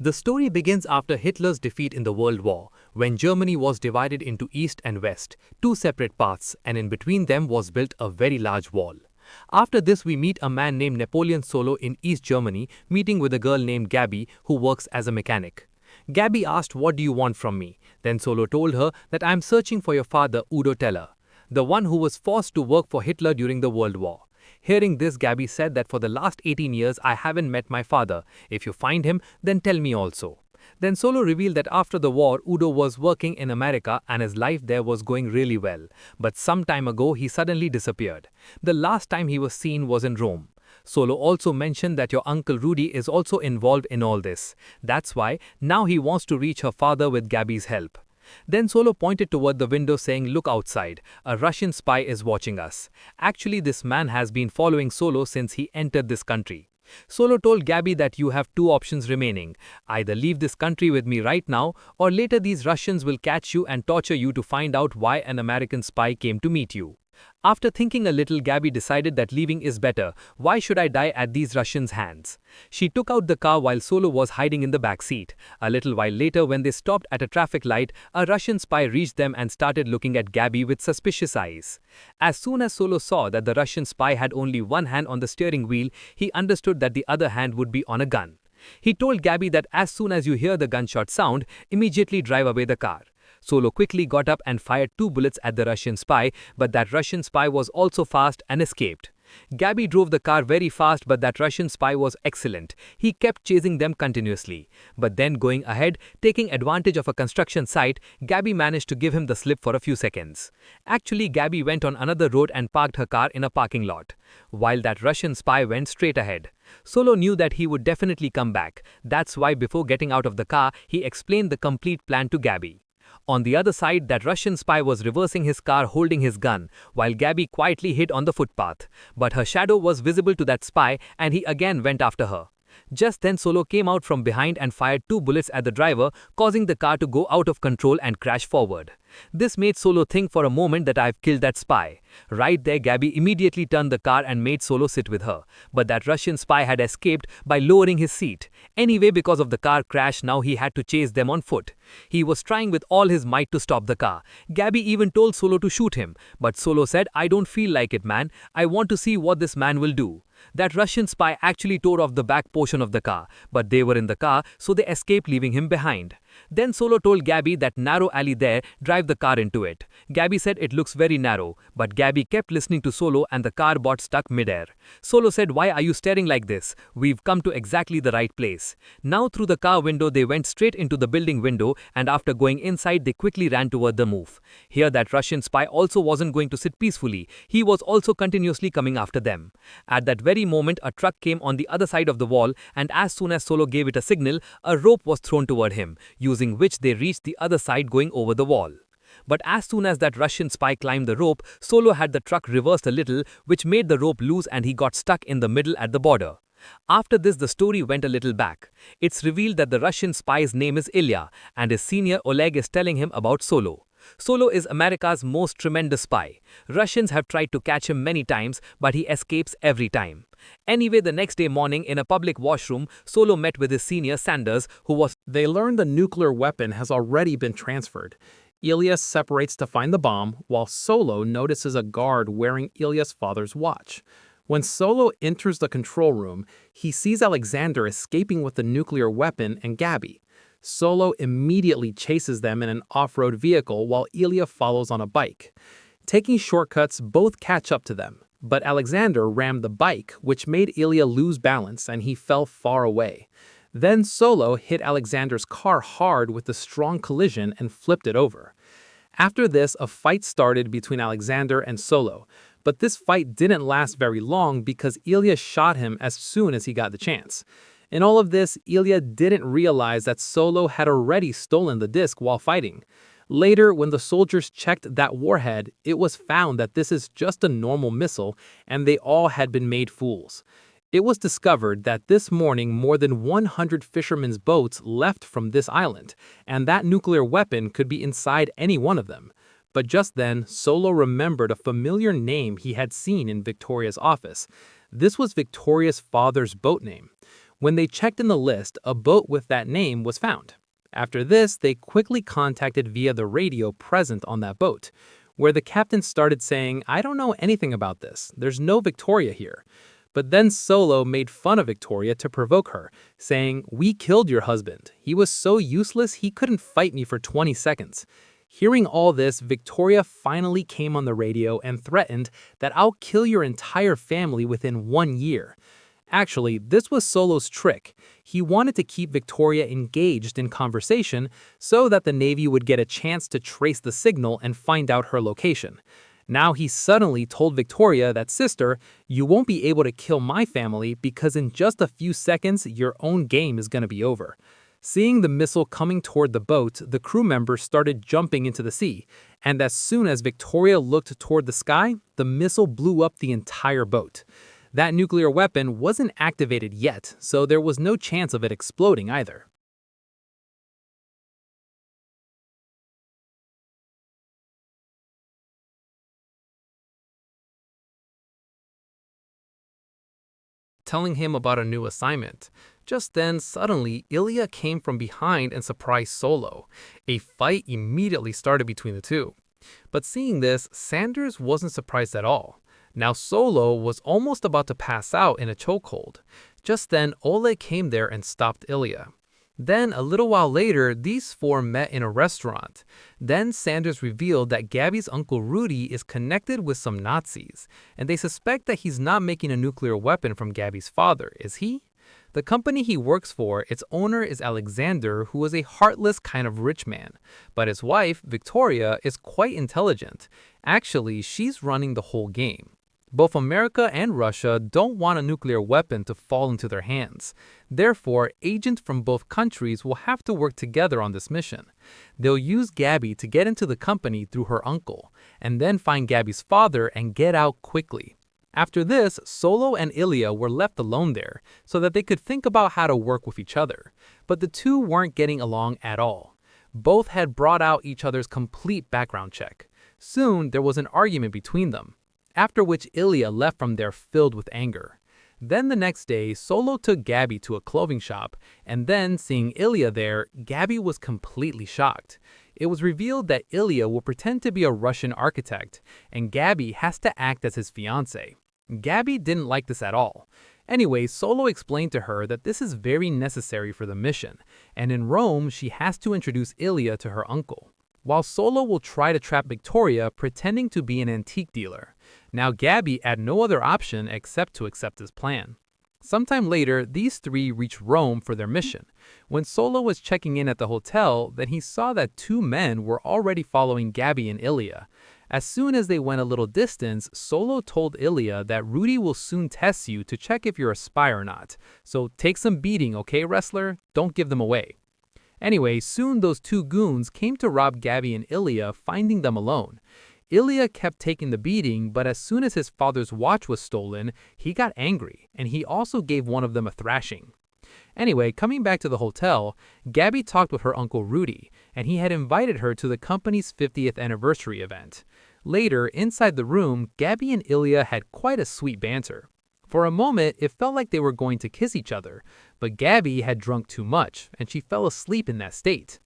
The story begins after Hitler's defeat in the World War, when Germany was divided into East and West, two separate paths, and in between them was built a very large wall. After this, we meet a man named Napoleon Solo in East Germany, meeting with a girl named Gabby who works as a mechanic. Gabby asked, "What do you want from me?" Then Solo told her that "I am searching for your father, Udo Teller, the one who was forced to work for Hitler during the World War." Hearing this, Gabby said that for the last 18 years I haven't met my father. If you find him, then tell me also. Then Solo revealed that after the war, Udo was working in America and his life there was going really well. But some time ago, he suddenly disappeared. The last time he was seen was in Rome. Solo also mentioned that your uncle Rudy is also involved in all this. That's why now he wants to reach her father with Gabby's help. Then Solo pointed toward the window saying, "Look outside, a Russian spy is watching us." Actually, this man has been following Solo since he entered this country. Solo told Gabby that you have two options remaining. Either leave this country with me right now, or later these Russians will catch you and torture you to find out why an American spy came to meet you. After thinking a little, Gabby decided that leaving is better. Why should I die at these Russians' hands? She took out the car while Solo was hiding in the back seat. A little while later, when they stopped at a traffic light, a Russian spy reached them and started looking at Gabby with suspicious eyes. As soon as Solo saw that the Russian spy had only one hand on the steering wheel, he understood that the other hand would be on a gun. He told Gabby that as soon as you hear the gunshot sound, immediately drive away the car. Solo quickly got up and fired 2 bullets at the Russian spy, but that Russian spy was also fast and escaped. Gabby drove the car very fast, but that Russian spy was excellent. He kept chasing them continuously. But then going ahead, taking advantage of a construction site, Gabby managed to give him the slip for a few seconds. Actually, Gabby went on another road and parked her car in a parking lot, while that Russian spy went straight ahead. Solo knew that he would definitely come back. That's why before getting out of the car, he explained the complete plan to Gabby. On the other side, that Russian spy was reversing his car holding his gun, while Gabby quietly hid on the footpath. But her shadow was visible to that spy and he again went after her. Just then Solo came out from behind and fired 2 bullets at the driver, causing the car to go out of control and crash forward. This made Solo think for a moment that I've killed that spy. Right there, Gabby immediately turned the car and made Solo sit with her. But that Russian spy had escaped by lowering his seat. Anyway, because of the car crash, now he had to chase them on foot. He was trying with all his might to stop the car. Gabby even told Solo to shoot him. But Solo said, "I don't feel like it, man. I want to see what this man will do." That Russian spy actually tore off the back portion of the car, but they were in the car, so they escaped, leaving him behind. Then Solo told Gabby that narrow alley there, drive the car into it. Gabby said it looks very narrow, but Gabby kept listening to Solo and the car got stuck midair. Solo said, "Why are you staring like this? We've come to exactly the right place." Now through the car window they went straight into the building window, and after going inside they quickly ran toward the move. Here that Russian spy also wasn't going to sit peacefully. He was also continuously coming after them. At that very moment a truck came on the other side of the wall, and as soon as Solo gave it a signal, a rope was thrown toward him, using which they reached the other side going over the wall. But as soon as that Russian spy climbed the rope, Solo had the truck reversed a little, which made the rope loose and he got stuck in the middle at the border. After this, the story went a little back. It's revealed that the Russian spy's name is Ilya, and his senior Oleg is telling him about Solo. Solo is America's most tremendous spy. Russians have tried to catch him many times, but he escapes every time. Anyway, the next day morning in a public washroom, Solo met with his senior Sanders, who was. They learn the nuclear weapon has already been transferred. Ilya separates to find the bomb, while Solo notices a guard wearing Ilya's father's watch. When Solo enters the control room, he sees Alexander escaping with the nuclear weapon and Gabby. Solo immediately chases them in an off-road vehicle while Ilya follows on a bike. Taking shortcuts, both catch up to them. But Alexander rammed the bike, which made Ilya lose balance and he fell far away. Then Solo hit Alexander's car hard with a strong collision and flipped it over. After this, a fight started between Alexander and Solo. But this fight didn't last very long because Ilya shot him as soon as he got the chance. In all of this, Ilya didn't realize that Solo had already stolen the disc while fighting. Later, when the soldiers checked that warhead, it was found that this is just a normal missile and they all had been made fools. It was discovered that this morning more than 100 fishermen's boats left from this island, and that nuclear weapon could be inside any one of them. But just then, Solo remembered a familiar name he had seen in Victoria's office. This was Victoria's father's boat name. When they checked in the list, a boat with that name was found. After this, they quickly contacted via the radio present on that boat, where the captain started saying, "I don't know anything about this. There's no Victoria here." But then Solo made fun of Victoria to provoke her, saying, "We killed your husband. He was so useless he couldn't fight me for 20 seconds. Hearing all this, Victoria finally came on the radio and threatened that I'll kill your entire family within 1 year. Actually, this was Solo's trick. He wanted to keep Victoria engaged in conversation so that the Navy would get a chance to trace the signal and find out her location. Now he suddenly told Victoria that, "Sister, you won't be able to kill my family because in just a few seconds your own game is going to be over." Seeing the missile coming toward the boat, the crew members started jumping into the sea, and as soon as Victoria looked toward the sky, the missile blew up the entire boat. That nuclear weapon wasn't activated yet, so there was no chance of it exploding either. Telling him about a new assignment. Just then, suddenly, Ilya came from behind and surprised Solo. A fight immediately started between the two. But seeing this, Sanders wasn't surprised at all. Now Solo was almost about to pass out in a chokehold. Just then, Oleg came there and stopped Ilya. Then, a little while later, these four met in a restaurant. Then Sanders revealed that Gabby's uncle Rudy is connected with some Nazis, and they suspect that he's not making a nuclear weapon from Gabby's father, is he? The company he works for, its owner is Alexander, who is a heartless kind of rich man. But his wife, Victoria, is quite intelligent. Actually, she's running the whole game. Both America and Russia don't want a nuclear weapon to fall into their hands. Therefore, agents from both countries will have to work together on this mission. They'll use Gabby to get into the company through her uncle, and then find Gabby's father and get out quickly. After this, Solo and Ilya were left alone there, so that they could think about how to work with each other. But the two weren't getting along at all. Both had brought out each other's complete background check. Soon, there was an argument between them, after which Ilya left from there filled with anger. Then the next day, Solo took Gabby to a clothing shop, and then, seeing Ilya there, Gabby was completely shocked. It was revealed that Ilya will pretend to be a Russian architect, and Gabby has to act as his fiancé. Gabby didn't like this at all. Anyway, Solo explained to her that this is very necessary for the mission, and in Rome, she has to introduce Ilya to her uncle, while Solo will try to trap Victoria pretending to be an antique dealer. Now Gabby had no other option except to accept his plan. Sometime later, these three reached Rome for their mission. When Solo was checking in at the hotel, then he saw that two men were already following Gabby and Ilya. As soon as they went a little distance, Solo told Ilya that Rudy will soon test you to check if you're a spy or not. So take some beating, okay, wrestler? Don't give them away. Anyway, soon those two goons came to rob Gabby and Ilya, finding them alone. Ilya kept taking the beating, but as soon as his father's watch was stolen, he got angry, and he also gave one of them a thrashing. Anyway, coming back to the hotel, Gabby talked with her uncle Rudy, and he had invited her to the company's 50th anniversary event. Later, inside the room, Gabby and Ilya had quite a sweet banter. For a moment, it felt like they were going to kiss each other, but Gabby had drunk too much, and she fell asleep in that state.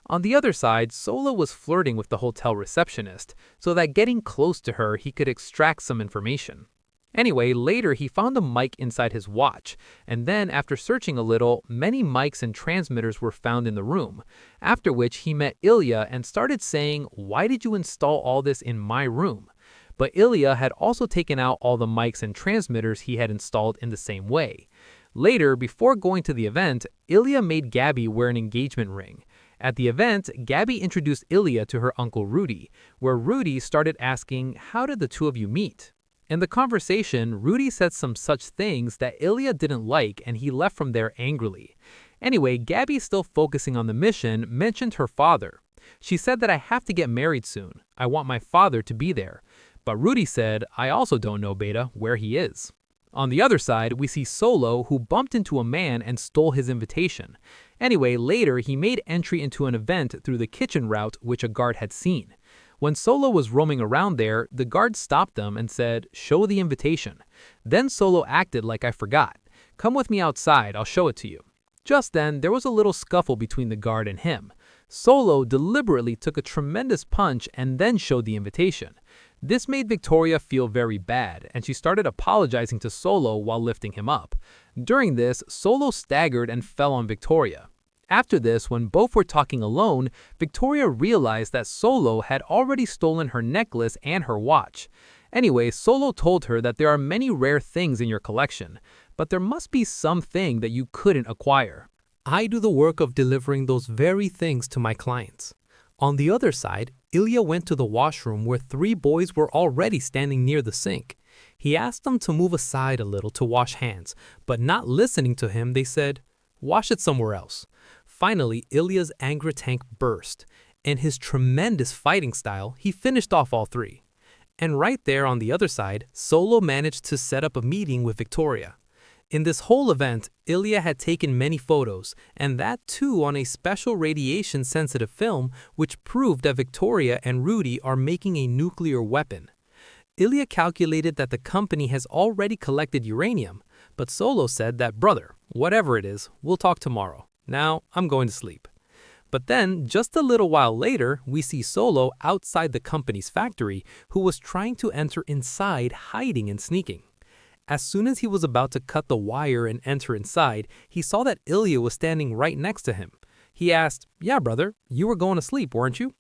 On the other side, Solo was flirting with the hotel receptionist, so that getting close to her, he could extract some information. Anyway, later he found a mic inside his watch, and then after searching a little, many mics and transmitters were found in the room, after which he met Ilya and started saying, "Why did you install all this in my room?" But Ilya had also taken out all the mics and transmitters he had installed in the same way. Later, before going to the event, Ilya made Gabby wear an engagement ring. At the event, Gabby introduced Ilya to her uncle Rudy, where Rudy started asking, "How did the two of you meet?" In the conversation, Rudy said some such things that Ilya didn't like, and he left from there angrily. Anyway, Gabby, still focusing on the mission, mentioned her father. She said that, "I have to get married soon. I want my father to be there." But Rudy said, "I also don't know, Beta, where he is." On the other side, we see Solo, who bumped into a man and stole his invitation. Anyway, later he made entry into an event through the kitchen route which a guard had seen. When Solo was roaming around there, the guard stopped them and said, "Show the invitation." Then Solo acted like I forgot. "Come with me outside, I'll show it to you." Just then, there was a little scuffle between the guard and him. Solo deliberately took a tremendous punch and then showed the invitation. This made Victoria feel very bad, and she started apologizing to Solo while lifting him up. During this, Solo staggered and fell on Victoria. After this, when both were talking alone, Victoria realized that Solo had already stolen her necklace and her watch. Anyway, Solo told her that there are many rare things in your collection, but there must be something that you couldn't acquire. I do the work of delivering those very things to my clients. On the other side, Ilya went to the washroom where three boys were already standing near the sink. He asked them to move aside a little to wash hands, but not listening to him, they said, "Wash it somewhere else." Finally, Ilya's anger tank burst. In his tremendous fighting style, he finished off all three. And right there on the other side, Solo managed to set up a meeting with Victoria. In this whole event, Ilya had taken many photos, and that too on a special radiation-sensitive film which proved that Victoria and Rudy are making a nuclear weapon. Ilya calculated that the company has already collected uranium, but Solo said that, "Brother, whatever it is, we'll talk tomorrow. Now, I'm going to sleep." But then, just a little while later, we see Solo outside the company's factory, who was trying to enter inside, hiding and sneaking. As soon as he was about to cut the wire and enter inside, he saw that Ilya was standing right next to him. He asked, "Yeah, brother, you were going to sleep, weren't you?"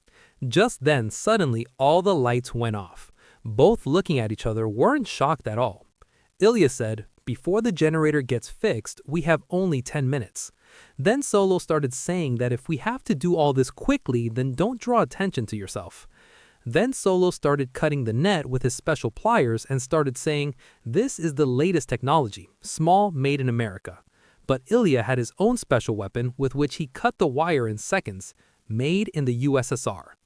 Just then, suddenly, all the lights went off. Both looking at each other weren't shocked at all. Ilya said, "Before the generator gets fixed, we have only 10 minutes. Then Solo started saying that if we have to do all this quickly, then don't draw attention to yourself. Then Solo started cutting the net with his special pliers and started saying, "This is the latest technology, small, made in America." But Ilya had his own special weapon with which he cut the wire in seconds, made in the USSR.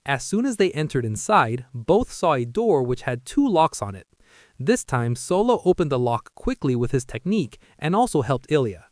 As soon as they entered inside, both saw a door which had 2 locks on it. This time, Solo opened the lock quickly with his technique and also helped Ilya.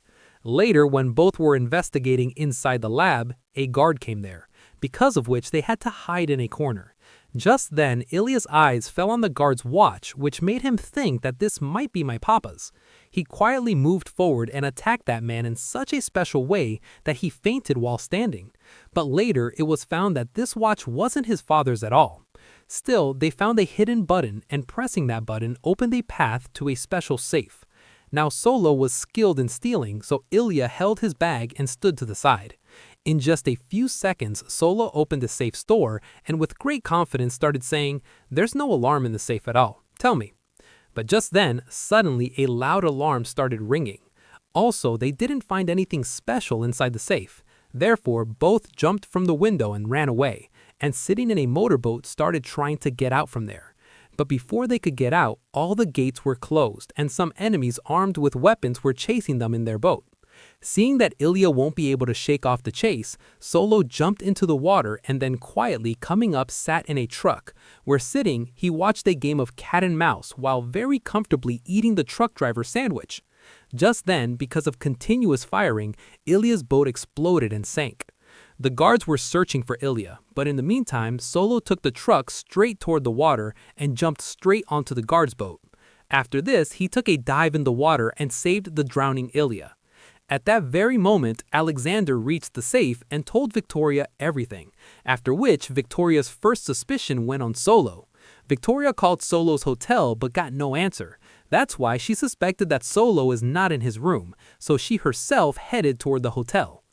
Later, when both were investigating inside the lab, a guard came there, because of which they had to hide in a corner. Just then, Ilya's eyes fell on the guard's watch, which made him think that this might be my papa's. He quietly moved forward and attacked that man in such a special way that he fainted while standing. But later, it was found that this watch wasn't his father's at all. Still, they found a hidden button, and pressing that button opened a path to a special safe. Now Solo was skilled in stealing, so Ilya held his bag and stood to the side. In just a few seconds, Solo opened the safe's door and with great confidence started saying, "There's no alarm in the safe at all. Tell me." But just then, suddenly a loud alarm started ringing. Also, they didn't find anything special inside the safe. Therefore, both jumped from the window and ran away, and sitting in a motorboat started trying to get out from there. But before they could get out, all the gates were closed and some enemies armed with weapons were chasing them in their boat. Seeing that Ilya won't be able to shake off the chase, Solo jumped into the water and then quietly coming up sat in a truck, where sitting, he watched a game of cat and mouse while very comfortably eating the truck driver's sandwich. Just then, because of continuous firing, Ilya's boat exploded and sank. The guards were searching for Ilya, but in the meantime, Solo took the truck straight toward the water and jumped straight onto the guard's boat. After this, he took a dive in the water and saved the drowning Ilya. At that very moment, Alexander reached the safe and told Victoria everything, after which Victoria's first suspicion went on Solo. Victoria called Solo's hotel but got no answer. That's why she suspected that Solo is not in his room, so she herself headed toward the hotel.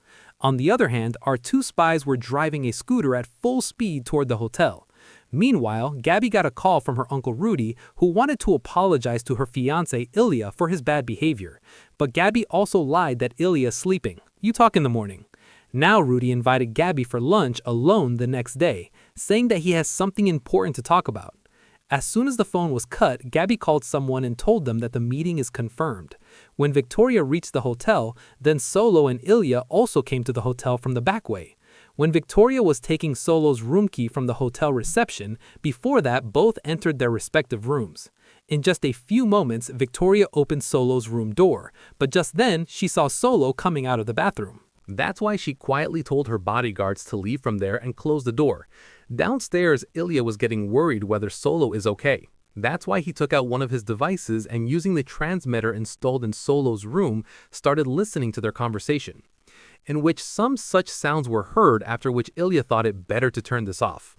On the other hand, our 2 spies were driving a scooter at full speed toward the hotel. Meanwhile, Gabby got a call from her uncle Rudy, who wanted to apologize to her fiancé Ilya for his bad behavior. But Gabby also lied that Ilya is sleeping. "You talk in the morning." Now Rudy invited Gabby for lunch alone the next day, saying that he has something important to talk about. As soon as the phone was cut, Gabby called someone and told them that the meeting is confirmed. When Victoria reached the hotel, then Solo and Ilya also came to the hotel from the back way. When Victoria was taking Solo's room key from the hotel reception, before that both entered their respective rooms. In just a few moments, Victoria opened Solo's room door, but just then she saw Solo coming out of the bathroom. That's why she quietly told her bodyguards to leave from there and close the door. Downstairs, Ilya was getting worried whether Solo is okay. That's why he took out one of his devices and, using the transmitter installed in Solo's room, started listening to their conversation, in which some such sounds were heard, after which Ilya thought it better to turn this off.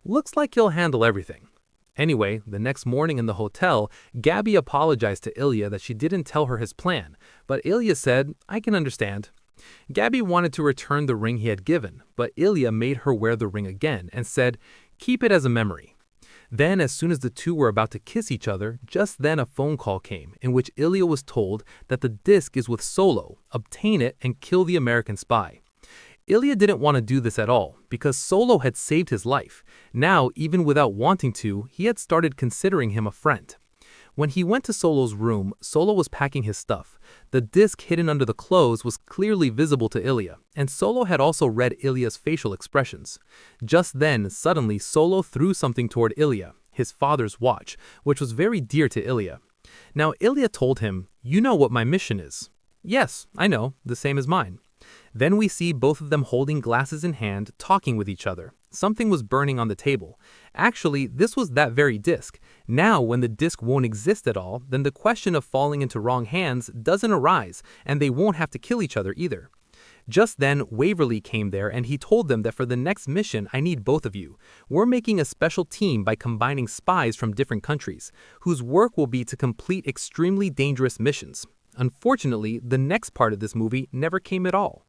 Looks like he'll handle everything. Anyway, the next morning in the hotel, Gabby apologized to Ilya that she didn't tell her his plan, but Ilya said, "I can understand." Gabby wanted to return the ring he had given, but Ilya made her wear the ring again and said, "Keep it as a memory." Then, as soon as the two were about to kiss each other, just then a phone call came, in which Ilya was told that the disc is with Solo, obtain it and kill the American spy. Ilya didn't want to do this at all, because Solo had saved his life. Now, even without wanting to, he had started considering him a friend. When he went to Solo's room, Solo was packing his stuff. The disc hidden under the clothes was clearly visible to Ilya, and Solo had also read Ilya's facial expressions. Just then, suddenly, Solo threw something toward Ilya, his father's watch, which was very dear to Ilya. Now, Ilya told him, "You know what my mission is." "Yes, I know, the same as mine." Then we see both of them holding glasses in hand, talking with each other. Something was burning on the table. Actually, this was that very disc. Now, when the disc won't exist at all, then the question of falling into wrong hands doesn't arise, and they won't have to kill each other either. Just then, Waverly came there, and he told them that for the next mission, I need both of you. We're making a special team by combining spies from different countries, whose work will be to complete extremely dangerous missions. Unfortunately, the next part of this movie never came at all.